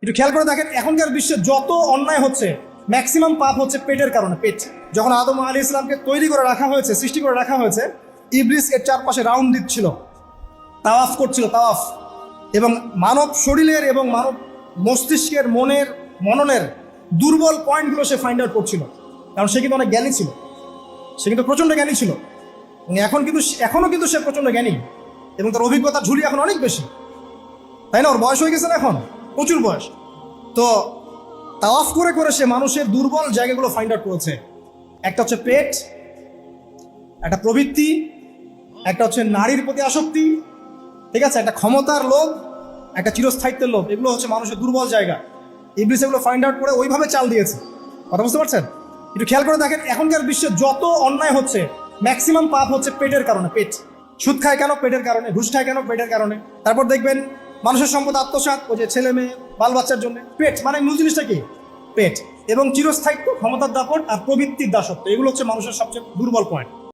একটু খেয়াল করে দেখেন, এখনকার বিশ্বে যত অন্যায় হচ্ছে ম্যাক্সিমাম পাপ হচ্ছে পেটের কারণে। পেট যখন আদম আলাইহিস সালামকে তৈরি করে রাখা হয়েছে, সৃষ্টি করে রাখা হয়েছে, ইবলিস এর চারপাশে রাউন্ড দিচ্ছিল, তাওয়াফ করছিল, তাওয়াফ। এবং মানব শরীরের এবং মানব মস্তিষ্কের, মননের দুর্বল পয়েন্টগুলো সে ফাইন্ড আউট করছিল। কারণ সে কিন্তু অনেক জ্ঞানী ছিল, সে কিন্তু প্রচণ্ড জ্ঞানী ছিল। এবং এখনও কিন্তু সে প্রচণ্ড জ্ঞানী, এবং তার অভিজ্ঞতা ঝুলি এখন অনেক বেশি, তাই না? ওর বয়স হয়ে গেছে না, এখন প্রচুর বয়স। তো তাওয়াফ করে করে সে মানুষের দুর্বল জায়গাগুলো ফাইন্ড আউট করেছে। একটা হচ্ছে পেট, একটা প্রবৃত্তি, একটা হচ্ছে নারীর প্রতি আসক্তি, ঠিক আছে, একটা ক্ষমতার লোভ, একটা চিরস্থায়িত্বের লোভ। এগুলো হচ্ছে মানুষের দুর্বল জায়গা। ইবলিস এগুলো ফাইন্ড আউট করে ওইভাবে চাল দিয়েছে। কথা বুঝতে পারছেন? একটু খেয়াল করে দেখেন, এখনকার বিশ্বে যত অন্যায় হচ্ছে ম্যাক্সিমাম পাপ হচ্ছে পেটের কারণে। পেট সুদ খায় কেন? পেটের কারণে। ঘুষ খায় কেন? পেটের কারণে। তারপর দেখবেন মানুষের সম্পদ আত্মসাৎ, ওই যে ছেলে মেয়ে বাল বাচ্চার জন্য। পেট মানে মূল জিনিসটা কি? পেট। এবং চিরস্থায়িত্ব, ক্ষমতার দাপট আর প্রবৃত্তির দাসত্ব, এগুলো হচ্ছে মানুষের সবচেয়ে দুর্বল পয়েন্ট।